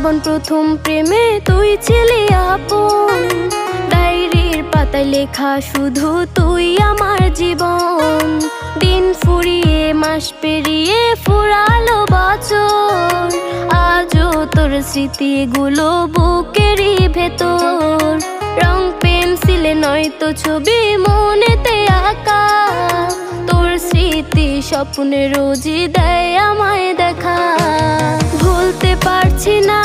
জীবন প্রথম প্রেমে তুই ছিলি আপন, ডায়েরির পাতায় লেখা শুধু তুই আমার জীবন। দিন ফুরিয়ে মাস পেরিয়ে ফুরালো বছর, আজও তোর স্মৃতিগুলো বুকেরই ভেতর। রং পেন্সিলে নয়তো ছবি মনেতে আঁকা, তোর স্মৃতি স্বপ্নে রোজই দেয় আমায় দেখা। ভুলতে পারছি না